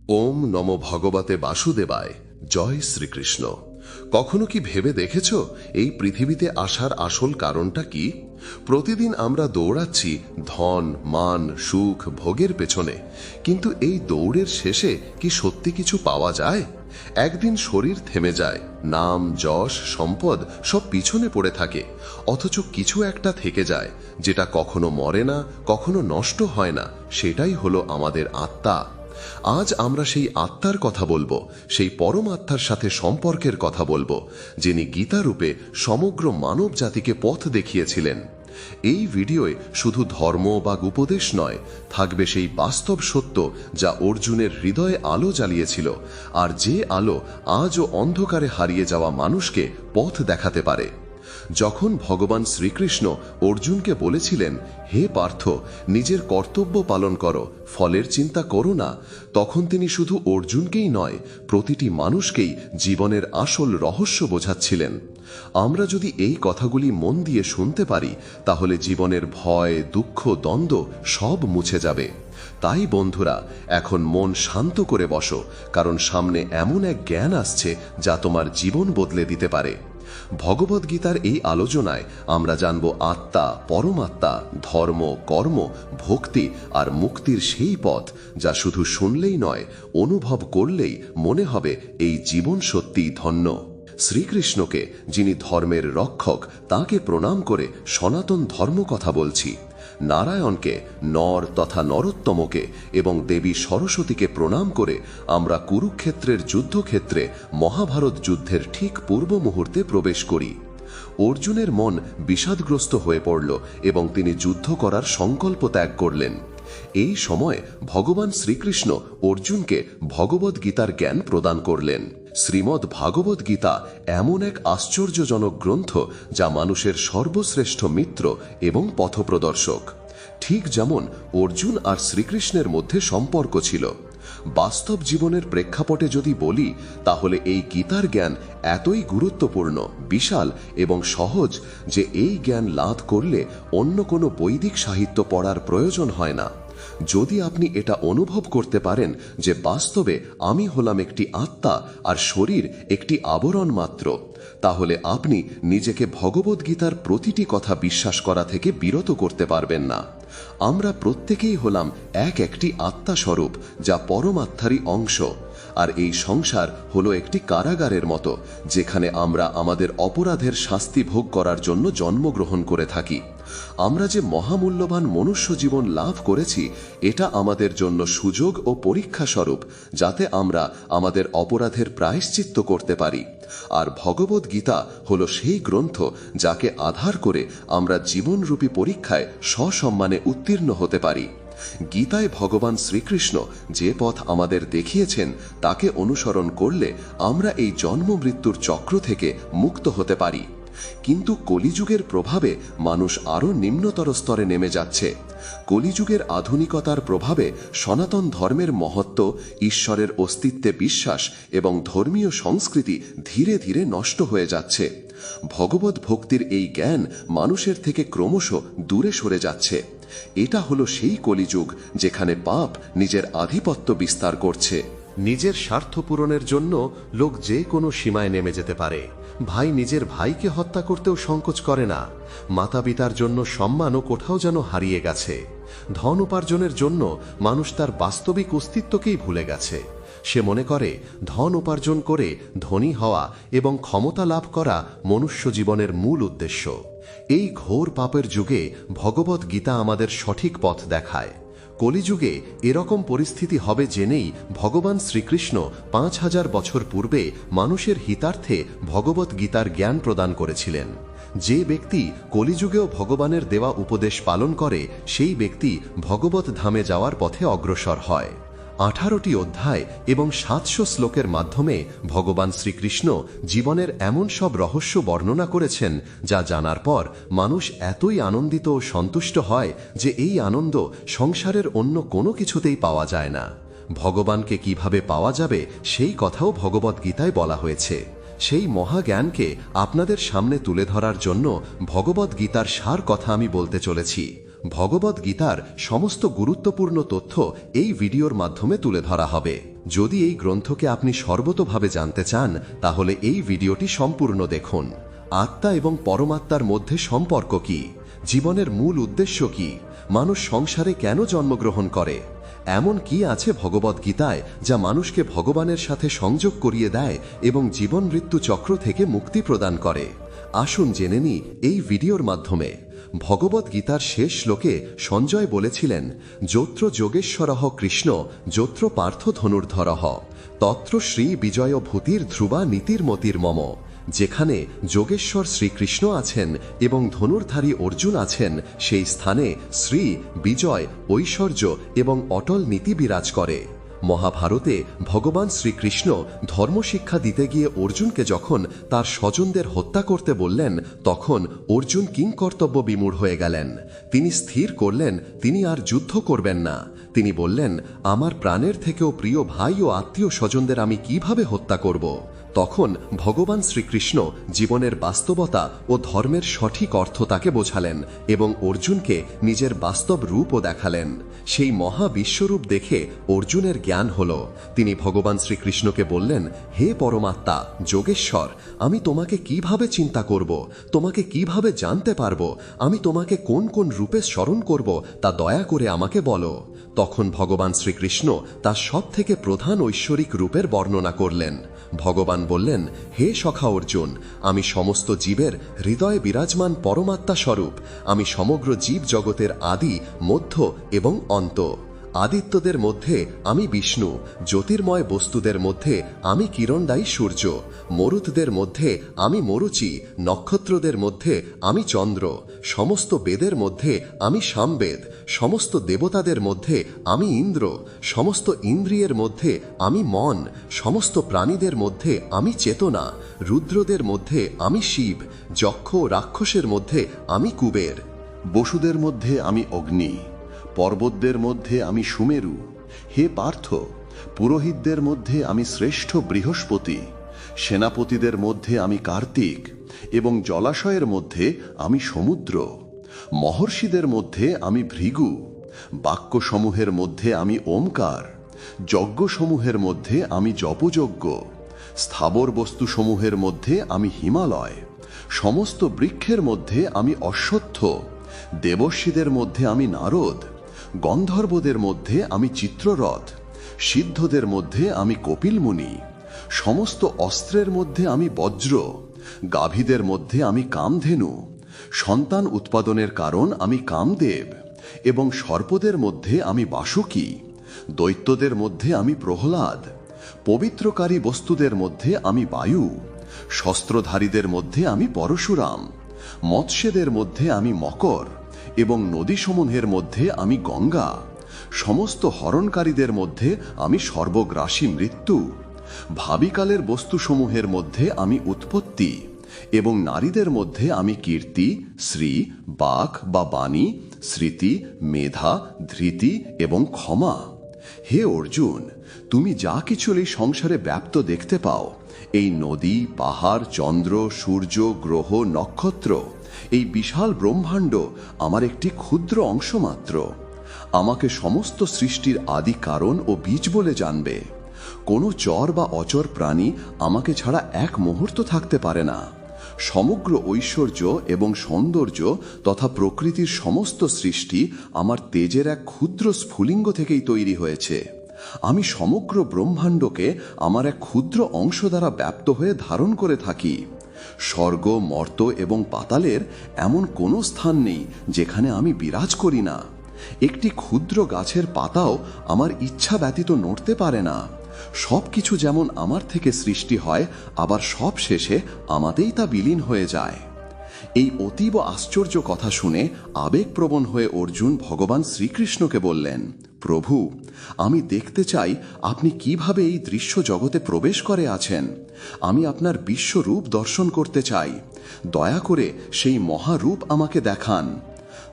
ওম নমো ভগবতে বাসুদেবায়। জয় শ্রীকৃষ্ণ। কখনো কি ভেবে দেখেছ এই পৃথিবীতে আসার আসল কারণটা কি? প্রতিদিন আমরা দৌড়াচ্ছি ধন, মান, সুখ, ভোগের পেছনে, কিন্তু এই দৌড়ের শেষে কি সত্যি কিছু পাওয়া যায়? একদিন শরীর থেমে যায়, নাম, যশ, সম্পদ সব পিছনে পড়ে থাকে, অথচ কিছু একটা থেকে যায় যেটা কখনো মরে না, কখনো নষ্ট হয় না। সেটাই হলো আমাদের আত্মা। আজ আমরা সেই আত্মার কথা বলবো, সেই পরমাত্মার সাথে সম্পর্কের কথা বলবো, যিনি গীতারূপে সমগ্র মানব জাতিকে পথ দেখিয়েছিলেন। এই ভিডিওয়ে শুধু ধর্ম বা উপদেশ নয়, থাকবে সেই বাস্তব সত্য যা অর্জুনের হৃদয়ে আলো জ্বালিয়েছিল, আর যে আলো আজও অন্ধকারে হারিয়ে যাওয়া মানুষকে পথ দেখাতে পারে। যখন ভগবান শ্রীকৃষ্ণ অর্জুনকে বলেছিলেন, হে পার্থ, নিজের কর্তব্য পালন করো, ফলের চিন্তা করো না, তখন তিনি শুধু অর্জুনকেই নয়, প্রতিটি মানুষকেই জীবনের আসল রহস্য বোঝাচ্ছিলেন। আমরা যদি এই কথাগুলি মন দিয়ে শুনতে পারি, তাহলে জীবনের ভয়, দুঃখ, দ্বন্দ্ব সব মুছে যাবে। তাই বন্ধুরা, এখন মন শান্ত করে বসো, কারণ সামনে এমন এক জ্ঞান আসছে যা তোমার জীবন বদলে দিতে পারে। ভগবদ্গীতার এই আলোচনায় আমরা জানব আত্মা, পরমাত্মা, ধর্ম, কর্ম, ভক্তি আর মুক্তির সেই পথ যা শুধু শুনলেই নয়, অনুভব করলেই মনে হবে এই জীবন সত্যিই ধন্য। শ্রীকৃষ্ণকে, যিনি ধর্মের রক্ষক, তাকে প্রণাম করে সনাতন ধর্ম কথা বলছি। নারায়ণকে, নর তথা নরোত্তমকে এবং দেবী সরস্বতীকে প্রণাম করে আমরা কুরুক্ষেত্রের যুদ্ধক্ষেত্রে মহাভারত যুদ্ধের ঠিক পূর্ব মুহূর্তে প্রবেশ করি। অর্জুনের মন বিষাদগ্রস্ত হয়ে পড়ল এবং তিনি যুদ্ধ করার সংকল্প ত্যাগ করলেন। এই সময় ভগবান শ্রীকৃষ্ণ অর্জুনকে ভগবদ্গীতার জ্ঞান প্রদান করলেন। শ্রীমদ্ ভাগবত গীতা এমন এক আশ্চর্যজনক গ্রন্থ যা মানুষের সর্বশ্রেষ্ঠ মিত্র এবং পথপ্রদর্শক। ঠিক যেমন অর্জুন আর শ্রীকৃষ্ণের মধ্যে সম্পর্ক ছিল, বাস্তব জীবনের প্রেক্ষাপটে যদি বলি, তাহলে এই গীতার জ্ঞান এতই গুরুত্বপূর্ণ, বিশাল এবং সহজ যে এই জ্ঞান লাভ করলে অন্য কোনো বৈদিক সাহিত্য পড়ার প্রয়োজন হয় না। যদি আপনি এটা অনুভব করতে পারেন যে বাস্তবে আমি হলাম একটি আত্মা আর শরীর একটি আবরণ মাত্র, তাহলে আপনি নিজেকে ভগবদ্গীতার প্রতিটি কথা বিশ্বাস করা থেকে বিরত করতে পারবেন না। আমরা প্রত্যেকেই হলাম একটি আত্মা স্বরূপ, যা পরমাত্মারই অংশ। আর এই সংসার হলো একটি কারাগারের মতো, যেখানে আমরা আমাদের অপরাধের শাস্তি ভোগ করার জন্য জন্মগ্রহণ করে থাকি। আমরা যে মহামূল্যবান মনুষ্য জীবন লাভ করেছি, এটা আমাদের জন্য সুযোগ ও পরীক্ষা স্বরূপ, যাতে আমরা আমাদের অপরাধের প্রায়শ্চিত্ত করতে পারি। আর ভগবদ্গীতা হলো সেই গ্রন্থ যাকে আধার করে আমরা জীবনরূপী পরীক্ষায় সসম্মানে উত্তীর্ণ হতে পারি। গীতায় ভগবান শ্রীকৃষ্ণ যে পথ আমাদের দেখিয়েছেন, তাকে অনুসরণ করলে আমরা এই জন্ম মৃত্যুর চক্র থেকে মুক্ত হতে পারি। কিন্তু কলিযুগের প্রভাবে মানুষ আরও নিম্নতর স্তরে নেমে যাচ্ছে। কলিযুগের আধুনিকতার প্রভাবে সনাতন ধর্মের মহত্ব, ঈশ্বরের অস্তিত্বে বিশ্বাস এবং ধর্মীয় সংস্কৃতি ধীরে ধীরে নষ্ট হয়ে যাচ্ছে। ভগবত ভক্তির এই জ্ঞান মানুষের থেকে ক্রমশ দূরে সরে যাচ্ছে। এটা হলো সেই কলিযুগ যেখানে পাপ নিজের আধিপত্য বিস্তার করছে। নিজের স্বার্থ পূরণের জন্য লোক যে কোনো সীমায় নেমে যেতে পারে। ভাই নিজের ভাইকে হত্যা করতেও সংকোচ করে না। মাতা পিতার জন্য সম্মানও কোথাও যেন হারিয়ে গেছে। ধন উপার্জনের জন্য মানুষ তার বাস্তবিক অস্তিত্বকেই ভুলে গেছে। সে মনে করে ধন উপার্জন করে ধনী হওয়া এবং ক্ষমতা লাভ করা মনুষ্য জীবনের মূল উদ্দেশ্য। এই ঘোর পাপের যুগে ভগবত গীতা আমাদের সঠিক পথ দেখায়। কলিযুগে এরকম পরিস্থিতি হবে জেনেই ভগবান শ্রীকৃষ্ণ 5000 বছর পূর্বে মানুষের হিতার্থে ভগবত গীতার জ্ঞান প্রদান করেছিলেন। যে ব্যক্তি কলিযুগেও ভগবানের দেওয়া উপদেশ পালন করে, সেই ব্যক্তি ভগবত ধামে যাওয়ার পথে অগ্রসর হয়। 18টি অধ্যায় এবং 700 শ্লোকের মাধ্যমে ভগবান শ্রীকৃষ্ণ জীবনের এমন সব রহস্য বর্ণনা করেছেন, যা জানার পর মানুষ এতই আনন্দিত ও সন্তুষ্ট হয় যে এই আনন্দ সংসারের অন্য কোনো কিছুতেই পাওয়া যায় না। ভগবানকে কিভাবে পাওয়া যাবে সেই কথাও ভগবদ্গীতায় বলা হয়েছে। সেই মহাজ্ঞানকে আপনাদের সামনে তুলে ধরার জন্য ভগবদ্গীতার সার কথা আমি বলতে চলেছি। ভগবদ গীতার সমস্ত গুরুত্বপূর্ণ তথ্য এই ভিডিওর মাধ্যমে তুলে ধরা হবে। যদি এই গ্রন্থকে আপনি সর্বতোভাবে জানতে চান, তাহলে এই ভিডিওটি সম্পূর্ণ দেখুন। আত্মা এবং পরমাত্মার মধ্যে সম্পর্ক কি? জীবনের মূল উদ্দেশ্য কি? মানুষ সংসারে কেন জন্মগ্রহণ করে? এমন কি আছে ভগবদ গীতায় যা মানুষকে ভগবানের সাথে সংযোগ করিয়ে দেয় এবং জীবন মৃত্যু চক্র থেকে মুক্তি প্রদান করে? আসুন জেনে নিই এই ভিডিওর মাধ্যমে। ভগবদ গীতার শেষ শ্লোকে সঞ্জয় বলেছিলেন, যত্র যোগেশ্বরঃ কৃষ্ণ যত্র পার্থ ধনুর্ধরঃ তত্র শ্রী বিজয় ভূতির ধ্রুবা নীতির মতির মম। যেখানে যোগেশ্বর শ্রীকৃষ্ণ আছেন এবং ধনুর্ধারী অর্জুন আছেন, সেই স্থানে শ্রী, বিজয়, ঐশ্বর্য এবং অটল নীতি বিরাজ করে। মহাভারতে ভগবান শ্রীকৃষ্ণ ধর্মশিক্ষা দিতে গিয়ে অর্জুনকে যখন তার স্বজনদের হত্যা করতে বললেন, তখন অর্জুন কিংকর্তব্য বিমূঢ় হয়ে গেলেন। তিনি স্থির করলেন তিনি আর যুদ্ধ করবেন না। তিনি বললেন, আমার প্রাণের থেকেও প্রিয় ভাই ও আত্মীয় স্বজনদের আমি কিভাবে হত্যা করব? তখন ভগবান শ্রীকৃষ্ণ জীবনের বাস্তবতা ও ধর্মের সঠিক অর্থ তাকে বোঝালেন এবং অর্জুনকে নিজের বাস্তব রূপও দেখালেন। সেই মহা বিশ্বরূপ দেখে অর্জুনের জ্ঞান হল। তিনি ভগবান শ্রীকৃষ্ণকে বললেন, হে পরমাত্মা, যোগেশ্বর, আমি তোমাকে কিভাবে চিন্তা করব? তোমাকে কিভাবে জানতে পারব? আমি তোমাকে কোন কোন রূপে স্মরণ করব তা দয়া করে আমাকে বলো। তখন ভগবান শ্রীকৃষ্ণ তার সবথেকে প্রধান ঐশ্বরিক রূপের বর্ণনা করলেন। ভগবান বললেন, হে সখা অর্জুন, আমি সমস্ত জীবের হৃদয়ে বিরাজমান পরমাত্মা স্বরূপ। আমি সমগ্র জীব জগতের আদি, মধ্য এবং অন্ত। আদিত্যদের মধ্যে আমি বিষ্ণু, জ্যোতির্ময় বস্তুদের মধ্যে আমি কিরণদায়ী সূর্য, মরুতদের মধ্যে আমি মরুচি, নক্ষত্রদের মধ্যে আমি চন্দ্র, সমস্ত বেদের মধ্যে আমি সামবেদ, সমস্ত দেবতাদের মধ্যে আমি ইন্দ্র, সমস্ত ইন্দ্রিয়ের মধ্যে আমি মন, সমস্ত প্রাণীদের মধ্যে আমি চেতনা, রুদ্রদের মধ্যে আমি শিব, যক্ষ রাক্ষসের মধ্যে আমি কুবের, বসুদের মধ্যে আমি অগ্নি, পর্বতদের মধ্যে আমি সুমেরু। হে পার্থ, পুরোহিতদের মধ্যে আমি শ্রেষ্ঠ বৃহস্পতি, সেনাপতিদের মধ্যে আমি কার্তিক এবং জলাশয়ের মধ্যে আমি সমুদ্র, মহর্ষিদের মধ্যে আমি ভৃগু, বাক্যসমূহের মধ্যে আমি ওমকার, যজ্ঞসমূহের মধ্যে আমি জপযজ্ঞ, স্থাবর বস্তুসমূহের মধ্যে আমি হিমালয়, সমস্ত বৃক্ষের মধ্যে আমি অশ্বত্থ, দেবর্ষীদের মধ্যে আমি নারদ, গন্ধর্বদের মধ্যে আমি চিত্ররথ, সিদ্ধদের মধ্যে আমি কপিল মুনি, সমস্ত অস্ত্রের মধ্যে আমি বজ্র, গাভীদের মধ্যে আমি কামধেনু, সন্তান উৎপাদনের কারণ আমি কামদেব এবং সর্পদের মধ্যে আমি বাসুকী, দৈত্যদের মধ্যে আমি প্রহ্লাদ, পবিত্রকারী বস্তুদের মধ্যে আমি বায়ু, শস্ত্রধারীদের মধ্যে আমি পরশুরাম, মৎস্যদের মধ্যে আমি মকর এবং নদীসমূহের মধ্যে আমি গঙ্গা, সমস্ত হরণকারীদের মধ্যে আমি সর্বগ্রাসী মৃত্যু, ভাবিকালের বস্তুসমূহের মধ্যে আমি উৎপত্তি এবং নারীদের মধ্যে আমি কীর্তি, শ্রী, বাক বা বাণী, স্মৃতি, মেধা, ধৃতি এবং ক্ষমা। হে অর্জুন, তুমি যা কিছু এই সংসারে ব্যাপ্ত দেখতে পাও, এই নদী, পাহাড়, চন্দ্র, সূর্য, গ্রহ, নক্ষত্র, এই বিশাল ব্রহ্মাণ্ড আমার একটি ক্ষুদ্র অংশ মাত্র। আমাকে সমস্ত সৃষ্টির আদি কারণ ও বীজ বলে জানবে। কোনো চর বা অচর প্রাণী আমাকে ছাড়া এক মুহূর্ত থাকতে পারে না। সমগ্র ঐশ্বর্য এবং সৌন্দর্য তথা প্রকৃতির সমস্ত সৃষ্টি আমার তেজের এক ক্ষুদ্র স্ফুলিঙ্গ থেকেই তৈরি হয়েছে। আমি সমগ্র ব্রহ্মাণ্ডকে আমার এক ক্ষুদ্র অংশ দ্বারা ব্যাপ্ত হয়ে ধারণ করে থাকি। স্বর্গ, মর্ত এবং পাতালের এমন কোনো স্থান নেই যেখানে আমি বিরাজ করি না। একটি ক্ষুদ্র গাছের পাতাও আমার ইচ্ছা ব্যতীত নড়তে পারে না। সবকিছু যেমন আমার থেকে সৃষ্টি হয়, আবার সব শেষে আমাতেই তা বিলীন হয়ে যায়। এই অতীব আশ্চর্য কথা শুনে আবেগপ্রবণ হয়ে অর্জুন ভগবান শ্রীকৃষ্ণকে বললেন, প্রভু, আমি দেখতে চাই আপনি কিভাবে এই দৃশ্য জগতে প্রবেশ করে আছেন। আমি আপনার বিশ্বরূপ দর্শন করতে চাই। দয়া করে সেই মহারূপ আমাকে দেখান।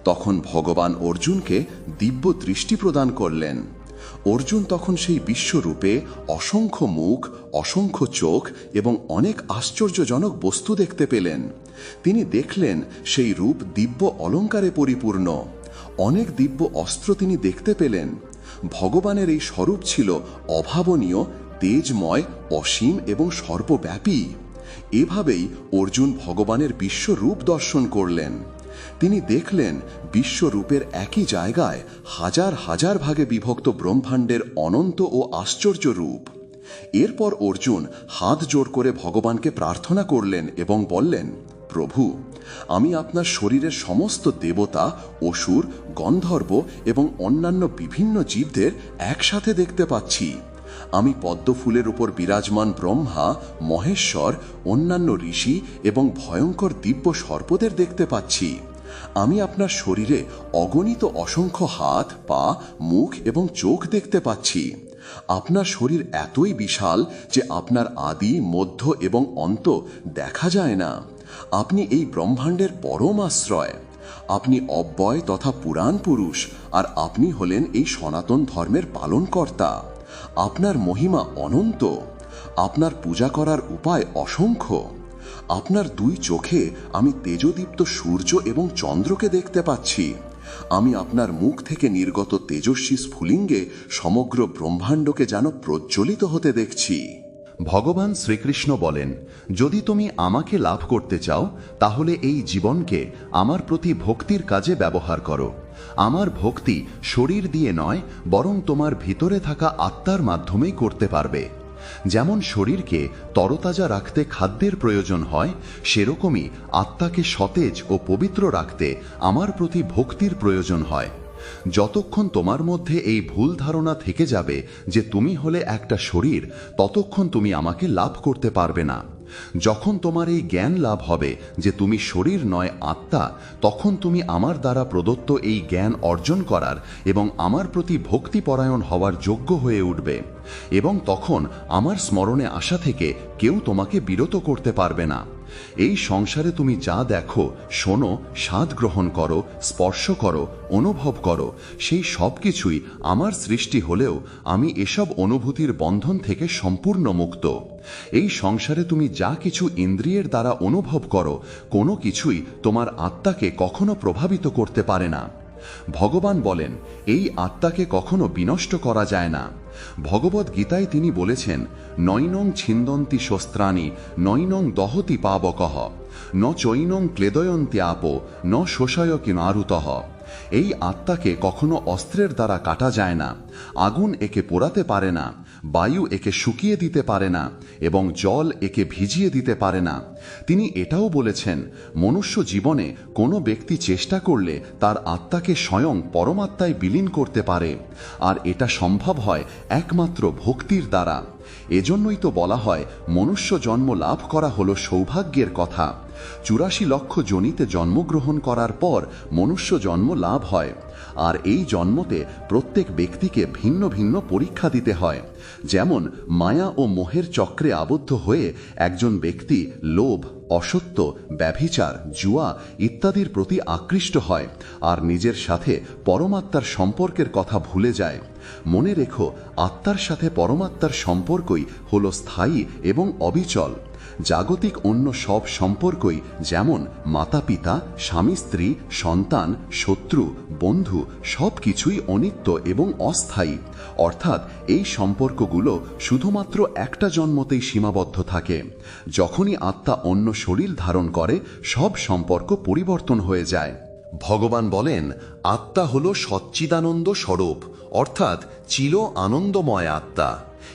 তখন ভগবান অর্জুনকে দিব্য দৃষ্টি প্রদান করলেন। অর্জুন তখন সেই বিশ্বরূপে অসংখ্য মুখ, অসংখ্য চোখ এবং অনেক আশ্চর্যজনক বস্তু দেখতে পেলেন। তিনি দেখলেন সেই রূপ দিব্য অলঙ্কারে পরিপূর্ণ। অনেক দিব্য অস্ত্র তিনি দেখতে পেলেন। ভগবানের এই স্বরূপ ছিল অভাবনীয়, তেজময়, অসীম এবং সর্বব্যাপী। এভাবেই অর্জুন ভগবানের বিশ্বরূপ দর্শন করলেন। তিনি দেখলেন বিশ্বরূপের একই জায়গায় হাজার হাজার ভাগে বিভক্ত ব্রহ্মাণ্ডের অনন্ত ও আশ্চর্য রূপ। এরপর অর্জুন হাত জোড় করে ভগবানকে প্রার্থনা করলেন এবং বললেন, প্রভু, আমি আপনার শরীরের সমস্ত দেবতা, অসুর, গন্ধর্ব এবং অন্যান্য বিভিন্ন জীবদের একসাথে দেখতে পাচ্ছি। আমি পদ্মফুলের উপর বিরাজমান ব্রহ্মা, মহেশ্বর, অন্যান্য ঋষি এবং ভয়ঙ্কর দিব্য সর্পদের দেখতে পাচ্ছি। আমি আপনার শরীরে অগণিত অসংখ্য হাত, পা, মুখ এবং চোখ দেখতে পাচ্ছি। আপনার শরীর এতই বিশাল যে আপনার আদি, মধ্য এবং অন্ত দেখা যায় না। আপনি এই ব্রহ্মাণ্ডের পরম আশ্রয়। আপনি অব্যয় তথা পুরাণ পুরুষ, আর আপনি হলেন এই সনাতন ধর্মের পালনকর্তা। আপনার মহিমা অনন্ত। আপনার পূজা করার উপায় অসংখ্য। আপনার দুই চোখে আমি তেজদীপ্ত সূর্য এবং চন্দ্রকে দেখতে পাচ্ছি। আমি আপনার মুখ থেকে নির্গত তেজস্বী স্ফুলিঙ্গে সমগ্র ব্রহ্মাণ্ডকে যেন প্রজ্বলিত হতে দেখছি। ভগবান শ্রীকৃষ্ণ বলেন, যদি তুমি আমাকে লাভ করতে চাও তাহলে এই জীবনকে আমার প্রতি ভক্তির কাজে ব্যবহার করো। আমার ভক্তি শরীর দিয়ে নয়, বরং তোমার ভিতরে থাকা আত্মার মাধ্যমেই করতে পারবে। যেমন শরীরকে তরতাজা রাখতে খাদ্যের প্রয়োজন হয়, সেরকমই আত্মাকে সতেজ ও পবিত্র রাখতে আমার প্রতি ভক্তির প্রয়োজন হয়। যতক্ষণ তোমার মধ্যে এই ভুল ধারণা থেকে যাবে যে তুমি হলে একটা শরীর, ততক্ষণ তুমি আমাকে লাভ করতে পারবে না। যখন তোমার এই জ্ঞান লাভ হবে যে তুমি শরীর নয় আত্মা, তখন তুমি আমার দ্বারা প্রদত্ত এই জ্ঞান অর্জন করার এবং আমার প্রতি ভক্তিপরায়ণ হওয়ার যোগ্য হয়ে উঠবে, এবং তখন আমার স্মরণে আসা থেকে কেউ তোমাকে বিরত করতে পারবে না। এই সংসারে তুমি যা দেখো, শোনো, স্বাদ গ্রহণ করো, স্পর্শ করো, অনুভব করো, সেই সব কিছুই আমার সৃষ্টি হলেও আমি এসব অনুভূতির বন্ধন থেকে সম্পূর্ণ মুক্ত। এই সংসারে তুমি যা কিছু ইন্দ্রিয়ের দ্বারা অনুভব করো, কোনো কিছুই তোমার আত্মাকে কখনো প্রভাবিত করতে পারে না। ভগবান বলেন, এই আত্মাকে কখনো বিনষ্ট করা যায় না। ভগবদ গীতায় তিনি বলেছেন, নৈনং ছিন্দন্তি শস্ত্রাণি নৈনং দহতি পাবকহ ন চৈনং ক্লেদয়ন্তি আপো ন শোষয়কি নারুতহ। এই আত্মাকে কখনো অস্ত্রের দ্বারা কাটা যায় না, আগুন একে পোড়াতে পারে না, বায়ু একে শুকিয়ে দিতে পারে না এবং জল একে ভিজিয়ে দিতে পারে না। তিনি এটাও বলেছেন, মনুষ্য জীবনে কোনো ব্যক্তি চেষ্টা করলে তার আত্মাকে স্বয়ং পরমাত্মায় বিলীন করতে পারে, আর এটা সম্ভব হয় একমাত্র ভক্তির দ্বারা। এজন্যই তো বলা হয়, মনুষ্য জন্ম লাভ করা হলো সৌভাগ্যের কথা। 84 লক্ষ যোনিতে জন্মগ্রহণ করার পর মনুষ্য জন্ম লাভ হয়, আর এই জন্মতে প্রত্যেক ব্যক্তিকে ভিন্ন ভিন্ন পরীক্ষা দিতে হয়। যেমন মায়া ও মোহের চক্রে আবদ্ধ হয়ে একজন ব্যক্তি লোভ, অসত্য, ব্যভিচার, জুয়া ইত্যাদির প্রতি আকৃষ্ট হয়, আর নিজের সাথে পরমাত্মার সম্পর্কের কথা ভুলে যায়। মনে রেখো, আত্মার সাথে পরমাত্মার সম্পর্কই হল স্থায়ী এবং অবিচল। জাগতিক অন্য সব সম্পর্কই, যেমন মাতা পিতা, স্বামী স্ত্রী, সন্তান, শত্রু, বন্ধু, সব কিছুই অনিত্য এবং অস্থায়ী। অর্থাৎ এই সম্পর্কগুলো শুধুমাত্র একটা জন্মতেই সীমাবদ্ধ থাকে। যখনই আত্মা অন্য শরীর ধারণ করে, সব সম্পর্ক পরিবর্তন হয়ে যায়। ভগবান বলেন, আত্মা হল সচ্চিদানন্দ স্বরূপ, অর্থাৎ চির আনন্দময় আত্মা।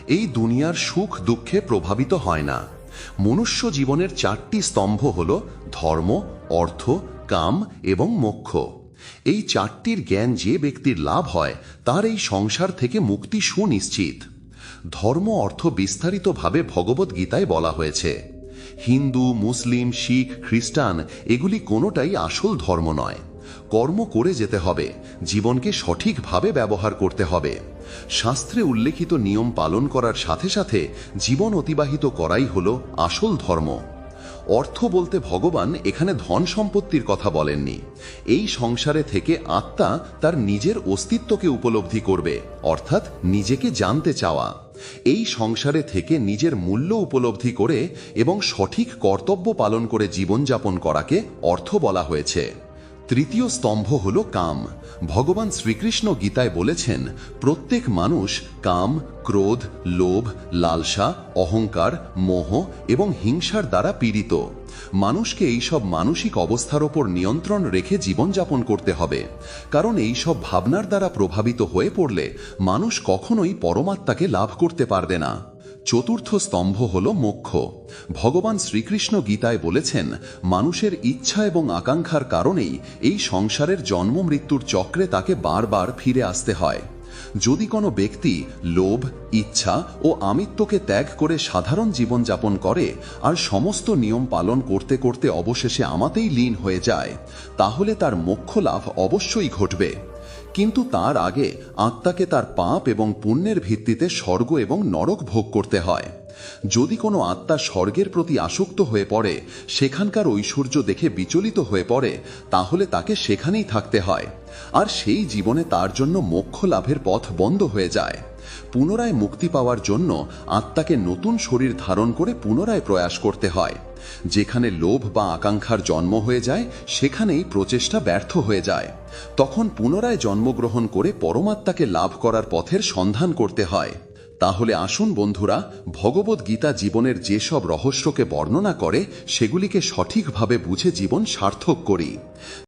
এই দুনিয়ার সুখ দুঃখে প্রভাবিত হয় না। মনুষ্য জীবনের 4টি স্তম্ভ হল ধর্ম, অর্থ, কাম এবং মোক্ষ। এই 4টির জ্ঞান যে ব্যক্তির লাভ হয়, তার এই সংসার থেকে মুক্তি সুনিশ্চিত। ধর্ম অর্থ বিস্তারিতভাবে ভগবদ গীতায় বলা হয়েছে। হিন্দু, মুসলিম, শিখ, খ্রিস্টান এগুলি কোনোটাই আসল ধর্ম নয়। কর্ম করে যেতে হবে, জীবনকে সঠিকভাবে ব্যবহার করতে হবে। শাস্ত্রে উল্লেখিত নিয়ম পালন করার সাথে সাথে জীবন অতিবাহিত করাই হল আসল ধর্ম। অর্থ বলতে ভগবান এখানে ধন সম্পত্তির কথা বলেননি। এই সংসারে থেকে আত্মা তার নিজের অস্তিত্বকে উপলব্ধি করবে, অর্থাৎ নিজেকে জানতে চাওয়া। এই সংসারে থেকে নিজের মূল্য উপলব্ধি করে এবং সঠিক কর্তব্য পালন করে জীবনযাপন করাকে অর্থ বলা হয়েছে। তৃতীয় স্তম্ভ হল কাম। ভগবান শ্রীকৃষ্ণ গীতায় বলেছেন, প্রত্যেক মানুষ কাম, ক্রোধ, লোভ, লালসা, অহংকার, মোহ এবং হিংসার দ্বারা পীড়িত। মানুষকে এইসব মানসিক অবস্থার ওপর নিয়ন্ত্রণ রেখে জীবনযাপন করতে হবে, কারণ এইসব ভাবনার দ্বারা প্রভাবিত হয়ে পড়লে মানুষ কখনোই পরমাত্মাকে লাভ করতে পারবে না। চতুর্থ স্তম্ভ হল মোক্ষ। ভগবান শ্রীকৃষ্ণ গীতায় বলেছেন, মানুষের ইচ্ছা এবং আকাঙ্ক্ষার কারণেই এই সংসারের জন্ম মৃত্যুর চক্রে তাকে বারবার ফিরে আসতে হয়। যদি কোনো ব্যক্তি লোভ, ইচ্ছা ও আমিত্বকে ত্যাগ করে সাধারণ জীবনযাপন করে আর সমস্ত নিয়ম পালন করতে করতে অবশেষে আমাতেই লীন হয়ে যায়, তাহলে তার মোক্ষ লাভ অবশ্যই ঘটবে। কিন্তু তার আগে আত্মাকে তার পাপ এবং পুণ্যের ভিত্তিতে স্বর্গ এবং নরক ভোগ করতে হয়। যদি কোনো আত্মা স্বর্গের প্রতি আসক্ত হয়ে পড়ে, সেখানকার ঐশ্বর্য দেখে বিচলিত হয়ে পড়ে, তাহলে তাকে সেখানেই থাকতে হয়, আর সেই জীবনে তার জন্য মোক্ষ লাভের পথ বন্ধ হয়ে যায়। পুনরায় মুক্তি পাওয়ার জন্য আত্মাকে নতুন শরীর ধারণ করে পুনরায় প্রয়াস করতে হয়। যেখানে লোভ বা আকাঙ্ক্ষার জন্ম হয়ে যায়, সেখানেই প্রচেষ্টা ব্যর্থ হয়ে যায়। তখন পুনরায় জন্মগ্রহণ করে পরমাত্মাকে লাভ করার পথের সন্ধান করতে হয়। তাহলে আসুন বন্ধুরা, ভগবদ্ গীতা জীবনের যেসব রহস্যকে বর্ণনা করে, সেগুলিকে সঠিকভাবে বুঝে জীবন সার্থক করি।